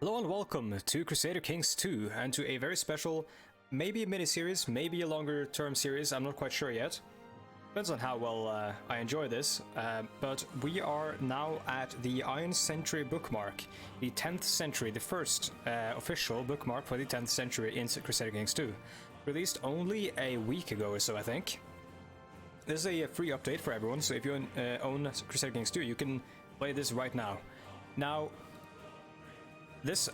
Hello and welcome to Crusader Kings 2 and to a very special, maybe a mini-series, maybe a longer term series, I'm not quite sure yet. Depends on how well I enjoy this, but we are now at the Iron Century bookmark, the 10th century, the first official bookmark for the 10th century in Crusader Kings 2. Released only a week ago or so, I think. This is a free update for everyone, so if you own Crusader Kings 2, you can play this right now. Now, this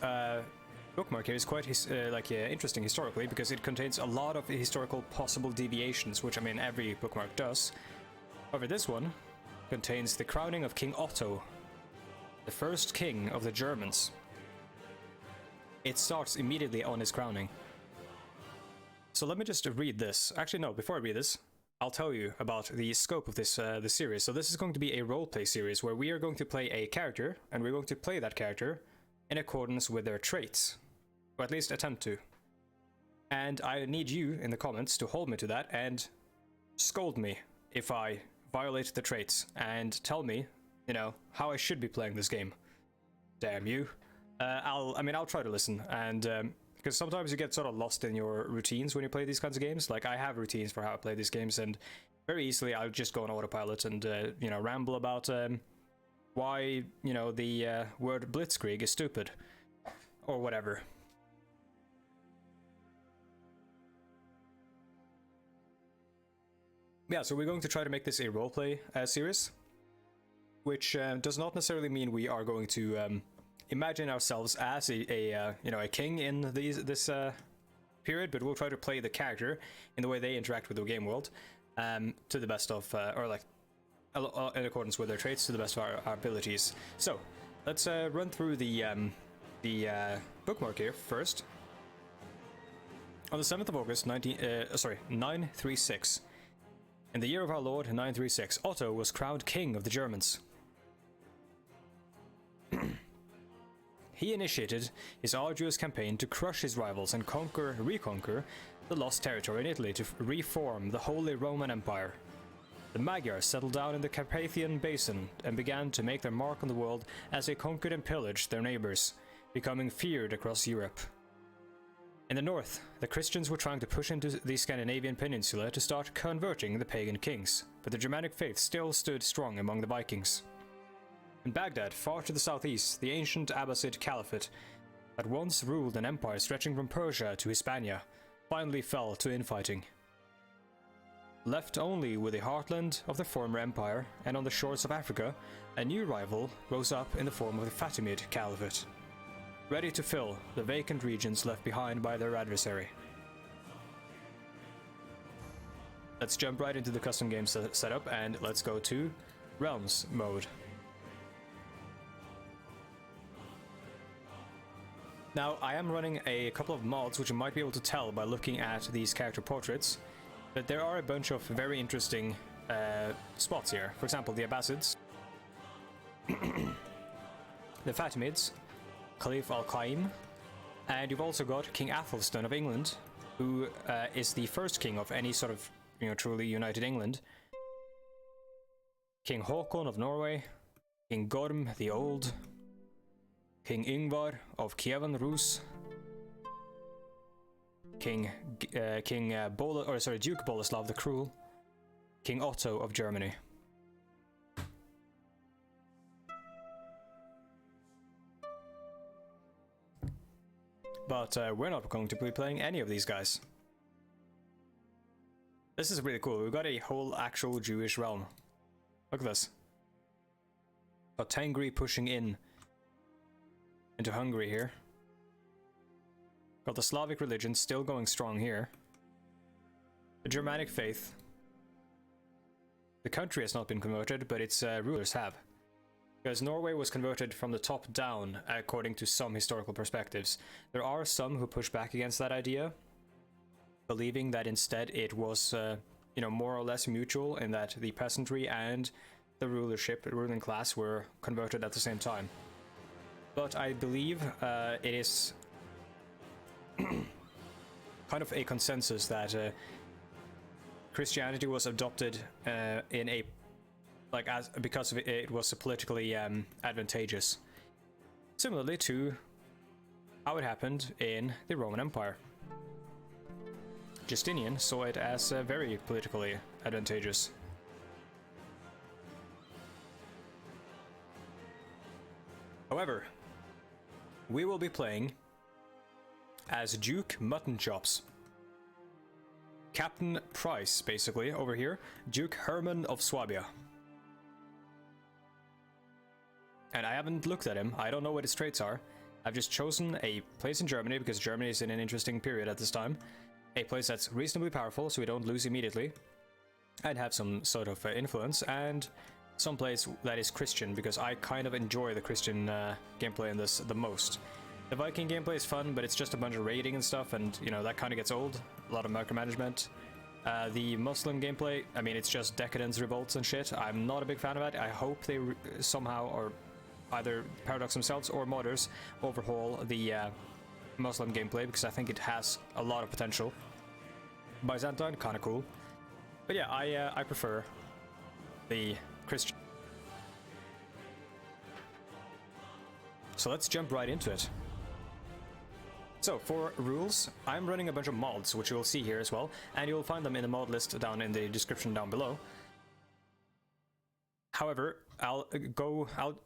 bookmark here is quite interesting historically because it contains a lot of historical possible deviations, which I mean every bookmark does. However, this one contains the crowning of King Otto, the first king of the Germans. It starts immediately on his crowning. So let me just read this. Actually, no, before I read this, I'll tell you about the scope of this series. So this is going to be a roleplay series where we are going to play a character, and we're going to play that character in accordance with their traits, or at least attempt to. And I need you in the comments to hold me to that and scold me if I violate the traits, and tell me, you know, how I should be playing this game. Damn you. I'll try to listen, and because sometimes you get sort of lost in your routines when you play these kinds of games. Like, I have routines for how I play these games, and very easily I'll just go on autopilot and you know, ramble about why, you know, the word blitzkrieg is stupid, or whatever. Yeah, so we're going to try to make this a roleplay series, which does not necessarily mean we are going to imagine ourselves as a king in this period, but we'll try to play the character in the way they interact with the game world, to the best of, in accordance with their traits, to the best of our abilities. So let's run through the bookmark here first. On the 7th of August, 936, in the year of our Lord 936, Otto was crowned king of the Germans. He initiated his arduous campaign to crush his rivals and reconquer the lost territory in Italy to reform the Holy Roman Empire. The Magyars settled down in the Carpathian Basin and began to make their mark on the world as they conquered and pillaged their neighbors, becoming feared across Europe. In the north, the Christians were trying to push into the Scandinavian peninsula to start converting the pagan kings, but the Germanic faith still stood strong among the Vikings. In Baghdad, far to the southeast, the ancient Abbasid Caliphate, that once ruled an empire stretching from Persia to Hispania, finally fell to infighting. Left only with the heartland of the former empire and on the shores of Africa, a new rival rose up in the form of the Fatimid Caliphate, ready to fill the vacant regions left behind by their adversary. Let's jump right into the custom game setup and let's go to Realms mode. Now, I am running a couple of mods which you might be able to tell by looking at these character portraits, but there are a bunch of very interesting spots here. For example, the Abbasids, the Fatimids, Caliph al-Qaim, and you've also got King Athelstan of England, who is the first king of any sort of, you know, truly united England. King Håkon of Norway, King Gorm the Old, King Ingvar of Kievan Rus, Duke Boleslav the Cruel, King Otto of Germany. But we're not going to be playing any of these guys. This is really cool. We've got a whole actual Jewish realm. Look at this. Got Tengri pushing into Hungary here. Got the Slavic religion still going strong here. The Germanic faith. The country has not been converted, but its rulers have. Because Norway was converted from the top down, according to some historical perspectives. There are some who push back against that idea, believing that instead it was, you know, more or less mutual, in that the peasantry and the ruling class were converted at the same time. But I believe it is kind of a consensus that Christianity was adopted in a because it was politically advantageous. Similarly to how it happened in the Roman Empire. Justinian saw it as very politically advantageous. However, we will be playing as Duke Mutton Chops. Captain Price, basically, over here. Duke Herman of Swabia. And I haven't looked at him. I don't know what his traits are. I've just chosen a place in Germany because Germany is in an interesting period at this time. A place that's reasonably powerful so we don't lose immediately. And have some sort of influence. And some place that is Christian because I kind of enjoy the Christian gameplay in this the most. The Viking gameplay is fun, but it's just a bunch of raiding and stuff, and you know that kind of gets old. A lot of micromanagement. The Muslim gameplay, I mean, it's just decadence, revolts, and shit. I'm not a big fan of that. I hope they somehow, or either Paradox themselves or modders, overhaul the Muslim gameplay because I think it has a lot of potential. Byzantine, kind of cool, but yeah, I prefer the Christian. So let's jump right into it. So for rules, I'm running a bunch of mods, which you'll see here as well, and you'll find them in the mod list down in the description down below. However, I'll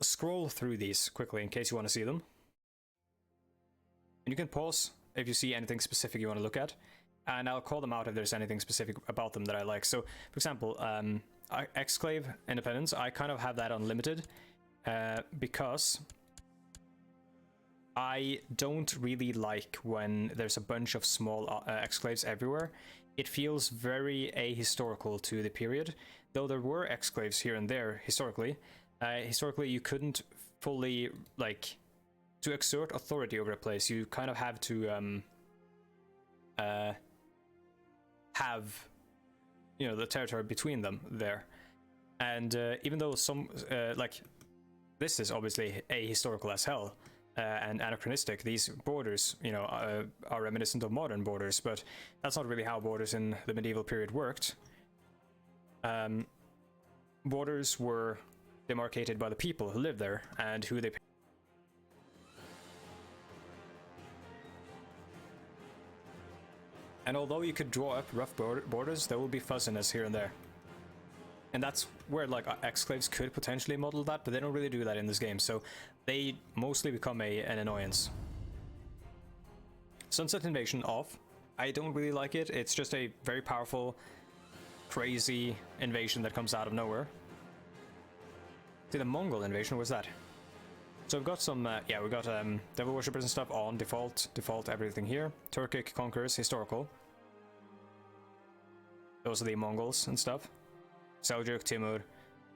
scroll through these quickly in case you want to see them. And you can pause if you see anything specific you want to look at, and I'll call them out if there's anything specific about them that I like. So, for example, Exclave Independence, I kind of have that unlimited because I don't really like when there's a bunch of small exclaves everywhere. It feels very ahistorical to the period, though there were exclaves here and there historically. Historically, you couldn't fully, like, to exert authority over a place, you kind of have to have, you know, the territory between them there. And even though some, like, this is obviously ahistorical as hell, and anachronistic, these borders, you know, are reminiscent of modern borders, but that's not really how borders in the medieval period worked. Borders were demarcated by the people who lived there and who they. And although you could draw up rough borders, there will be fuzziness here and there. And that's where, like, exclaves could potentially model that, but they don't really do that in this game, so they mostly become an annoyance. Sunset Invasion off. I don't really like it. It's just a very powerful, crazy invasion that comes out of nowhere. See, the Mongol invasion, what's that? So we've got some, yeah, we've got Devil Worshippers and stuff on default everything here. Turkic Conquerors, historical. Those are the Mongols and stuff. Seljuk, Timur.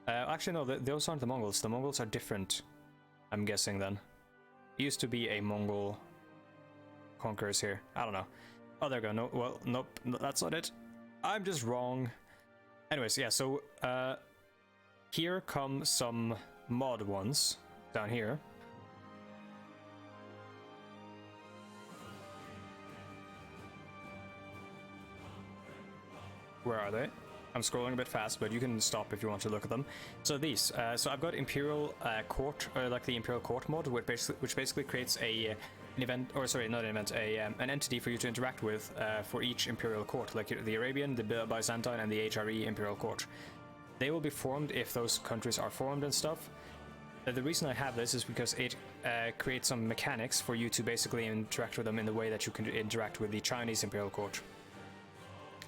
Actually, no, those aren't the Mongols. The Mongols are different, I'm guessing then. It used to be a Mongol conquerors here. I don't know. Oh, there we go. No, well, nope, no, that's not it. I'm just wrong. Anyways, yeah, so here come some mod ones down here. Where are they? I'm scrolling a bit fast, but you can stop if you want to look at them. So these, so I've got Imperial Court, like the Imperial Court mod, which basically creates an event, or sorry, not an event, an entity for you to interact with for each Imperial Court, like the Arabian, the Byzantine, and the HRE Imperial Court. They will be formed if those countries are formed and stuff. The reason I have this is because it creates some mechanics for you to basically interact with them in the way that you can interact with the Chinese Imperial Court.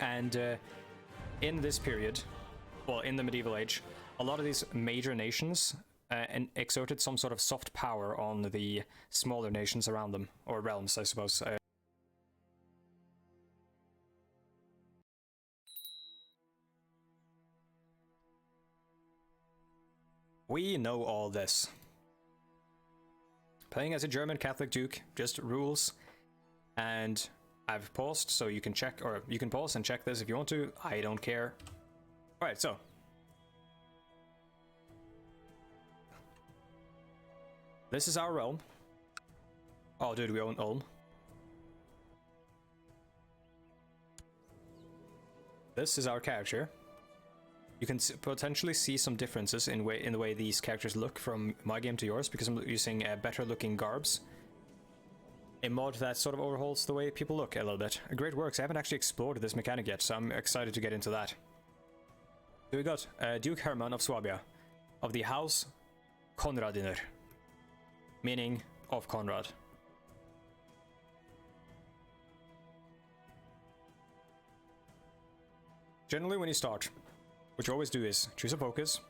And in this period, well, in the medieval age, a lot of these major nations exerted some sort of soft power on the smaller nations around them, or realms, I suppose. We know all this. Playing as a German Catholic Duke, just rules, and I've paused, so you can check, or you can pause and check this if you want to. I don't care. Alright, so. This is our realm. Oh, dude, we own Ulm. This is our character. You can potentially see some differences in the way these characters look from my game to yours, because I'm using better looking garbs. a mod that sort of overhauls the way people look a little bit. Great works. I haven't actually explored this mechanic yet, so I'm excited to get into that. So we got Duke Hermann of Swabia, of the House Konradiner, meaning of Conrad. Generally, when you start, what you always do is choose a focus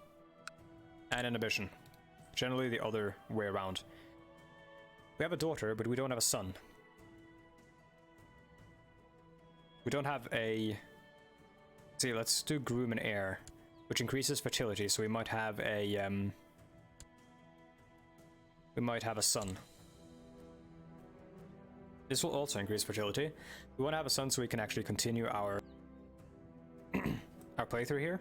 and an ambition. Generally, the other way around. We have a daughter, but we don't have a son. We don't have a... See, let's do groom and heir, which increases fertility, so we might have a son. This will also increase fertility. We want to have a son so we can actually continue our our playthrough here.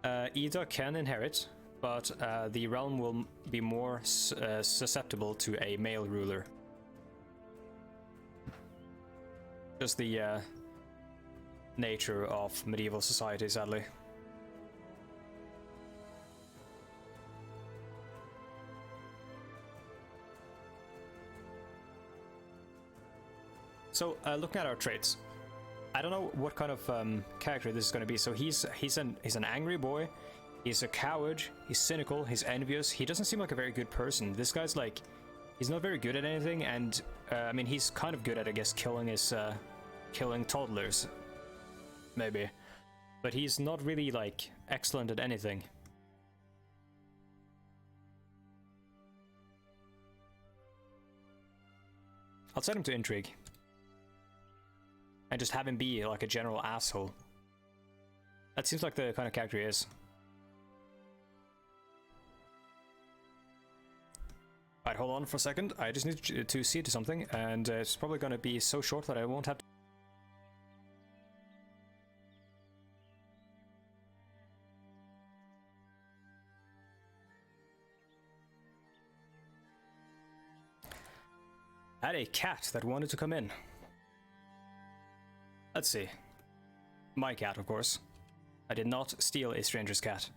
Ida can inherit, but the realm will be more susceptible to a male ruler. Just the nature of medieval society, sadly. So, looking at our traits, I don't know what kind of character this is going to be. So he's an angry boy, he's a coward, he's cynical, he's envious. He doesn't seem like a very good person. This guy's like, he's not very good at anything, and I mean, he's kind of good at, I guess, killing toddlers, maybe, but he's not really like excellent at anything. I'll set him to intrigue. And just have him be like a general asshole. That seems like the kind of character he is. Alright, hold on for a second. I just need to see to something, and it's probably going to be so short that I won't have to... I had a cat that wanted to come in. Let's see. My cat, of course. I did not steal a stranger's cat.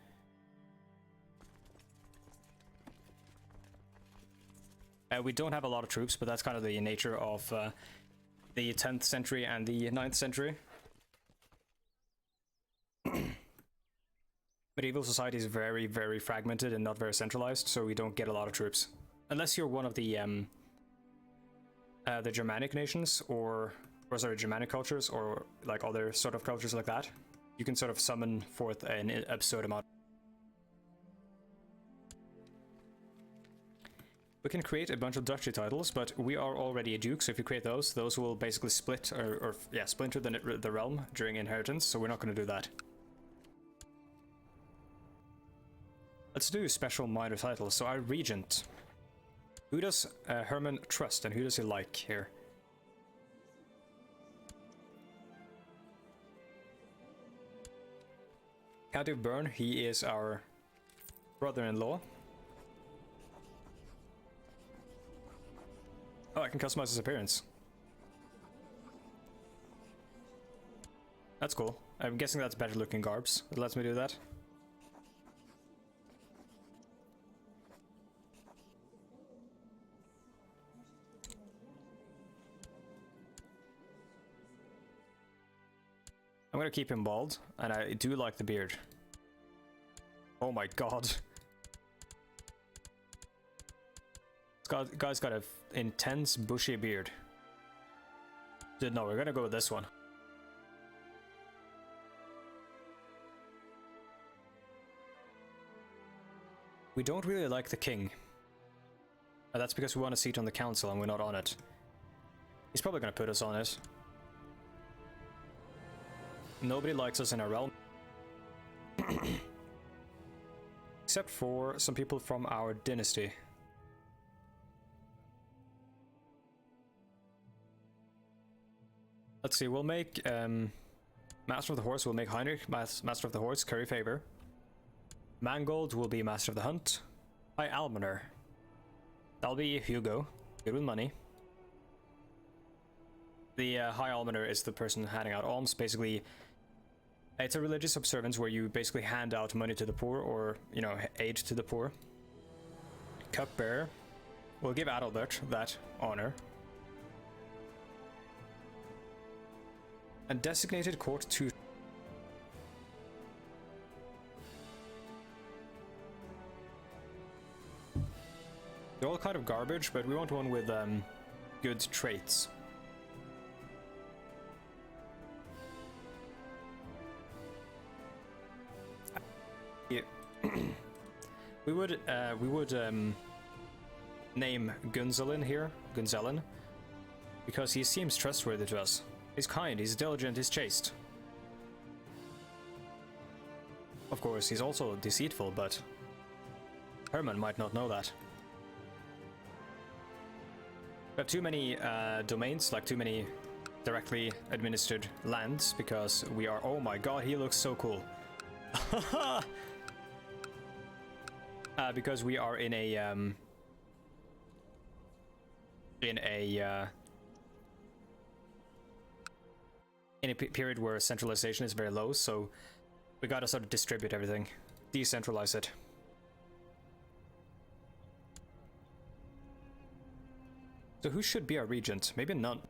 We don't have a lot of troops, but that's kind of the nature of the 10th century and the 9th century. Medieval society is very, very fragmented and not very centralized, so we don't get a lot of troops. Unless you're one of the Germanic nations, or sorry, Germanic cultures, or like other sort of cultures like that, you can sort of summon forth an absurd amount. We can create a bunch of duchy titles, but we are already a duke, so if you create those will basically split or splinter the realm during inheritance, so we're not going to do that. Let's do special minor titles. So our regent. Who does Hermann trust, and who does he like here? County of Bern, he is our brother-in-law. Oh, I can customize his appearance. That's cool. I'm guessing that's better looking garbs. It lets me do that. I'm gonna keep him bald, and I do like the beard. Oh my god. This guy's got an intense bushy beard. No, we're gonna go with this one. We don't really like the king. That's because we want a seat on the council and we're not on it. He's probably gonna put us on it. Nobody likes us in our realm. Except for some people from our dynasty. Let's see, we'll make Master of the Horse, we'll make Heinrich Master of the Horse, curry favor. Mangold will be Master of the Hunt. High Almoner. That'll be Hugo, good with money. The High Almoner is the person handing out alms. Basically, it's a religious observance where you basically hand out money to the poor, or, you know, aid to the poor. Cupbearer. We'll give Adalbert that honor. And designated court 2. They're all kind of garbage, but we want one with good traits. Yeah. we would name Gunzelin here, Gunzelin, because he seems trustworthy to us. He's kind, he's diligent, he's chaste. Of course, he's also deceitful, but Herman might not know that. We have too many domains, like too many directly administered lands, because we are... Oh my god, he looks so cool. Because we are in a period where centralization is very low, so we gotta sort of distribute everything, decentralize it. So who should be our regent? Maybe none.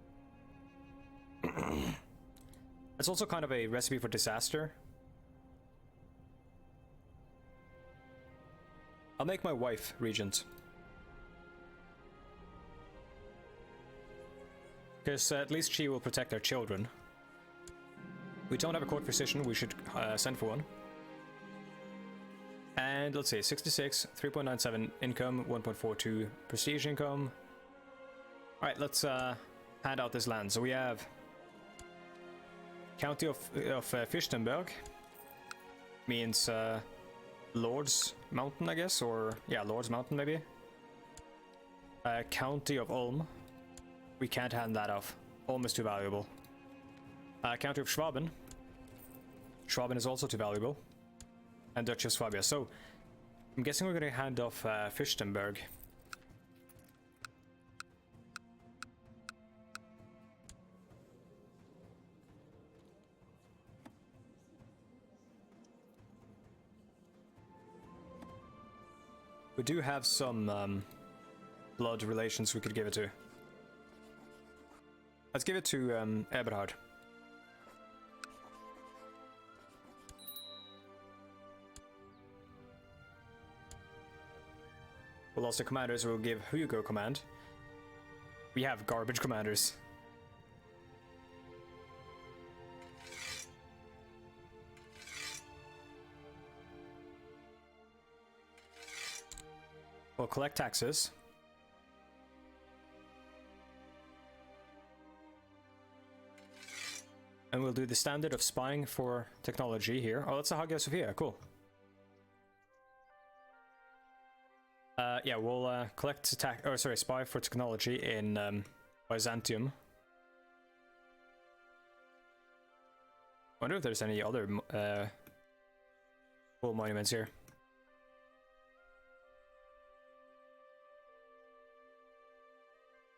It's also kind of a recipe for disaster. I'll make my wife regent. Because at least she will protect our children. We don't have a court physician, we should send for one. And let's see, 66, 3.97 income, 1.42 prestige income. Alright, let's hand out this land. So we have County of Fichtenberg. Means Lord's Mountain, I guess, or yeah, Lord's Mountain maybe. County of Ulm. We can't hand that off. Ulm is too valuable. County of Schwaben. Schwaben is also too valuable. And Duchy of Swabia. So I'm guessing we're going to hand off Fichtenberg. We do have some blood relations we could give it to. Let's give it to Eberhard. We'll also commanders, we'll give Hugo command. We have garbage commanders. We'll collect taxes. And we'll do the standard of spying for technology here. Oh, that's a Hagia Sophia, cool. Yeah, we'll collect spy for technology in Byzantium. Wonder if there's any other cool monuments here.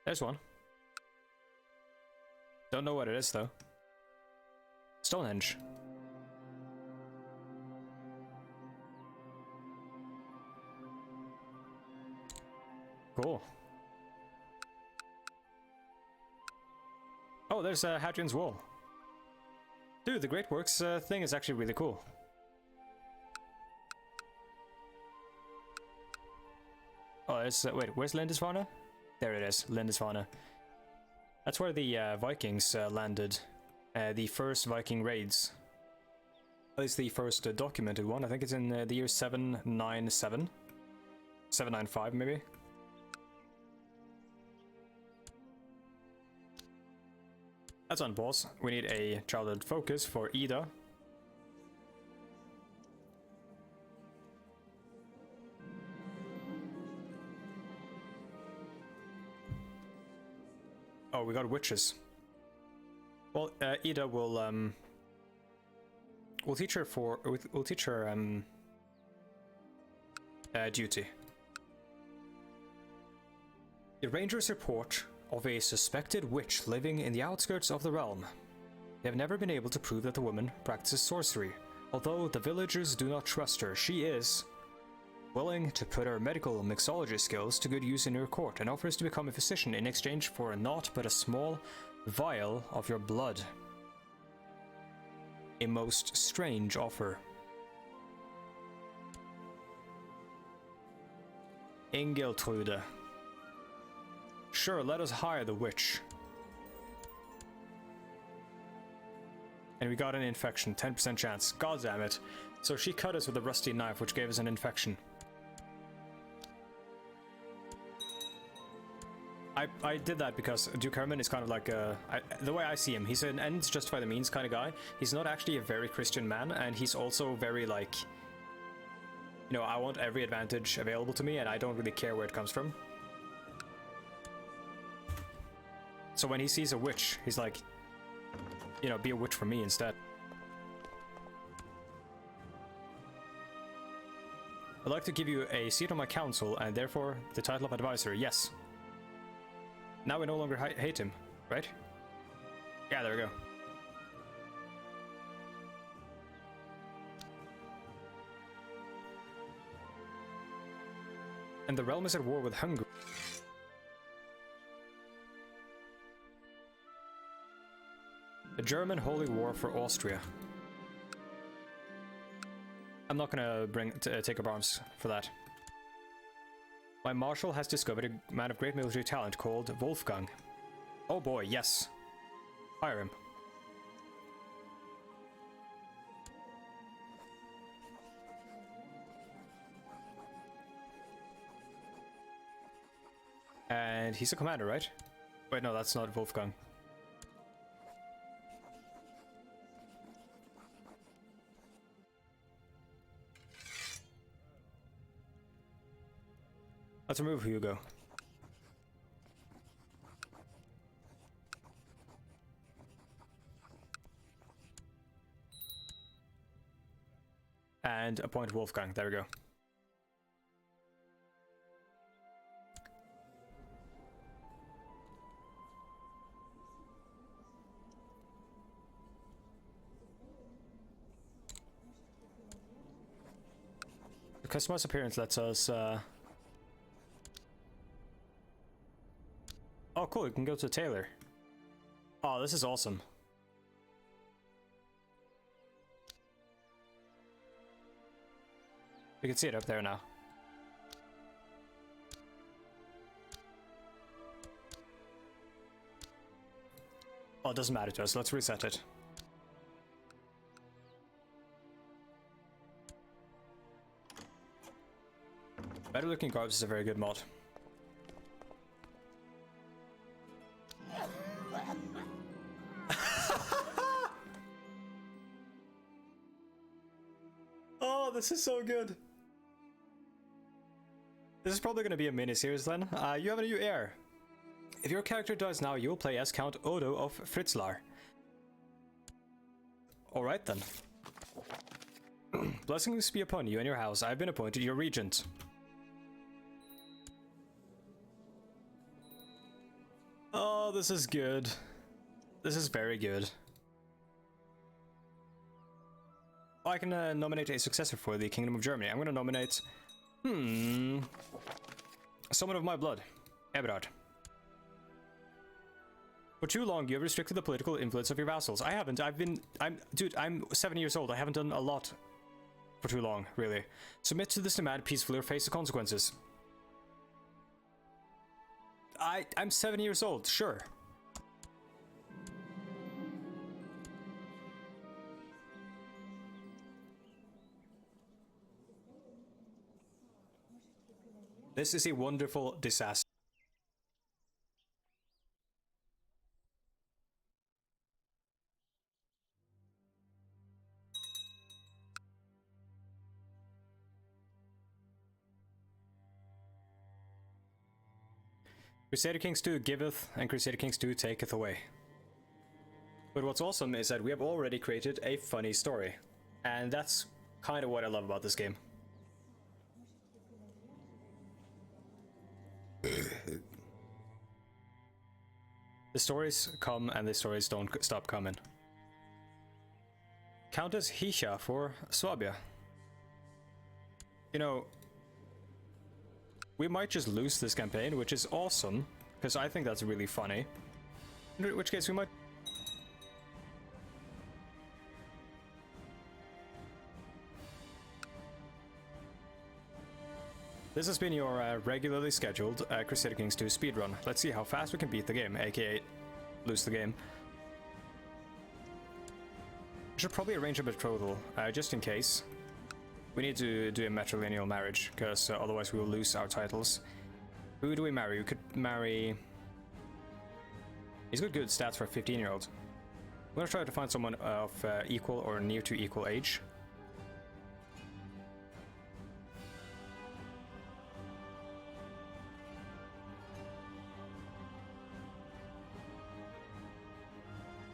There's one. Don't know what it is though. Stonehenge. Cool. Oh, there's Hadrian's Wall. Dude, the Great Works thing is actually really cool. Oh, there's wait, where's Lindisfarne? There it is, Lindisfarne. That's where the Vikings landed. The first Viking raids. At least the first documented one. I think it's in the year 797. 795 maybe. That's on pause. We need a childhood focus for Ida. Oh, we got witches. Well, Ida will we'll teach her duty. The Rangers report of a suspected witch living in the outskirts of the realm. They have never been able to prove that the woman practices sorcery. Although the villagers do not trust her, she is willing to put her medical mixology skills to good use in your court and offers to become a physician in exchange for naught but a small vial of your blood. A most strange offer. Ingeltrude. Sure, let us hire the witch. And we got an infection, 10% chance. God damn it. So she cut us with a rusty knife, which gave us an infection. I did that because Duke Herman is kind of like the way I see him, he's an ends justify the means kind of guy. He's not actually a very Christian man, and he's also very like, you know, I want every advantage available to me and I don't really care where it comes from. So when he sees a witch, he's like, you know, be a witch for me instead. I'd like to give you a seat on my council and therefore the title of advisor. Yes. Now we no longer hate him, right? Yeah, there we go. And the realm is at war with Hungary. The German Holy War for Austria. I'm not gonna take up arms for that. My marshal has discovered a man of great military talent called Wolfgang. Oh boy, yes. Hire him. And he's a commander, right? Wait, no, that's not Wolfgang. Let's remove Hugo. And appoint Wolfgang. There we go. The customer's appearance lets us oh cool, you can go to the tailor. Oh, this is awesome. We can see it up there now. Oh, it doesn't matter to us. Let's reset it. Better looking garbs is a very good mod. Oh, this is so good. This is probably going to be a mini-series then. You have a new heir. If your character dies now, you'll play as Count Odo of Fritzlar. Alright then. Blessings be upon you and your house. I've been appointed your regent. Oh, this is good. This is very good. Oh, I can nominate a successor for the Kingdom of Germany. I'm going to nominate... someone of my blood. Eberhard. For too long, you have restricted the political influence of your vassals. I haven't. Dude, I'm 7 years old. I haven't done a lot for too long, really. Submit to this demand peacefully or face the consequences. I'm 7 years old, sure. This is a wonderful disaster. Crusader Kings 2 giveth, and Crusader Kings 2 taketh away. But what's awesome is that we have already created a funny story. And that's kind of what I love about this game. The stories come and the stories don't stop coming. Countess Hisha for Swabia. You know, we might just lose this campaign, which is awesome, because I think that's really funny. In which case we might... This has been your regularly scheduled Crusader Kings 2 speedrun. Let's see how fast we can beat the game, aka lose the game. We should probably arrange a betrothal, just in case. We need to do a matrilineal marriage, because otherwise we will lose our titles. Who do we marry? We could marry... He's got good stats for a 15-year-old. I'm gonna try to find someone of equal or near to equal age.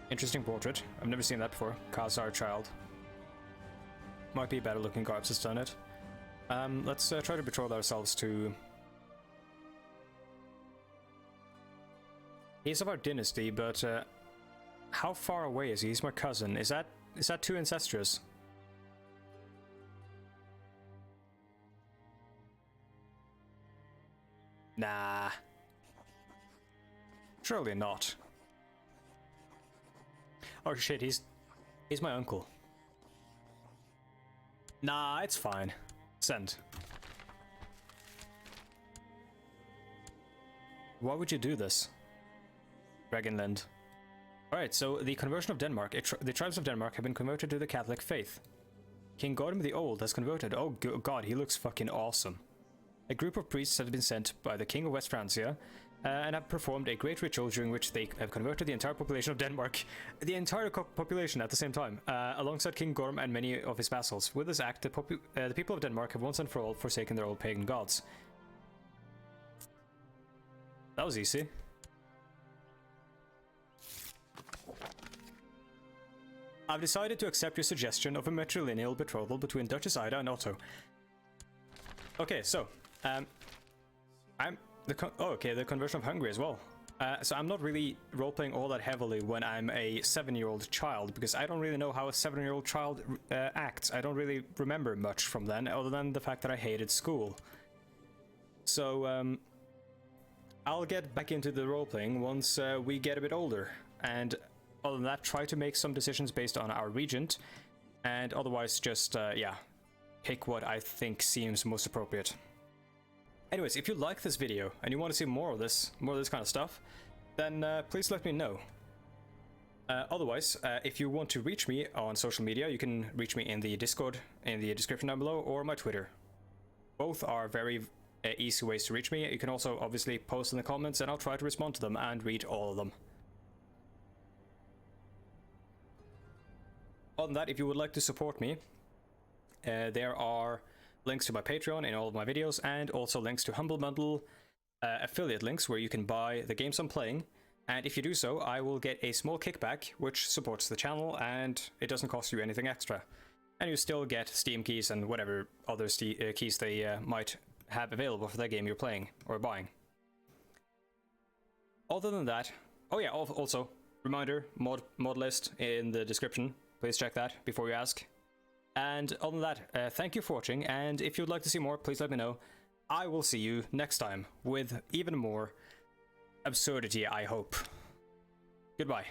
Interesting portrait. I've never seen that before. Khazar child. Might be better looking Garbs has done it. Let's try to betroth ourselves to... He's of our dynasty, but how far away is he? He's my cousin. Is that too incestuous? Nah. Surely not. Oh shit, he's my uncle. Nah, it's fine. Send. Why would you do this? Dragonland. Alright, so the conversion of Denmark. The tribes of Denmark have been converted to the Catholic faith. King Godham the Old has converted. Oh god, he looks fucking awesome. A group of priests have been sent by the King of West Francia and have performed a great ritual during which they have converted the entire population of Denmark, the entire population at the same time, alongside King Gorm and many of his vassals. With this act, the people of Denmark have once and for all forsaken their old pagan gods. That was easy. I've decided to accept your suggestion of a matrilineal betrothal between Duchess Ida and Otto. Okay, so, the conversion of Hungary as well. So I'm not really role-playing all that heavily when I'm a 7-year-old child, because I don't really know how a 7-year-old child acts. I don't really remember much from then, other than the fact that I hated school. So, I'll get back into the role-playing once we get a bit older, and other than that, try to make some decisions based on our regent, and otherwise just, yeah, pick what I think seems most appropriate. Anyways, if you like this video and you want to see more of this kind of stuff, then please let me know. Otherwise, if you want to reach me on social media, you can reach me in the Discord in the description down below, or my Twitter. Both are very easy ways to reach me. You can also obviously post in the comments and I'll try to respond to them and read all of them. Other than that, if you would like to support me, there are links to my Patreon in all of my videos, and also links to Humble Bundle affiliate links where you can buy the games I'm playing. And if you do so, I will get a small kickback, which supports the channel, and it doesn't cost you anything extra. And you still get Steam keys and whatever other keys they might have available for that game you're playing or buying. Other than that, oh yeah, also, reminder, mod list in the description. Please check that before you ask. And other than that, thank you for watching, and if you'd like to see more, please let me know. I will see you next time with even more absurdity, I hope. Goodbye.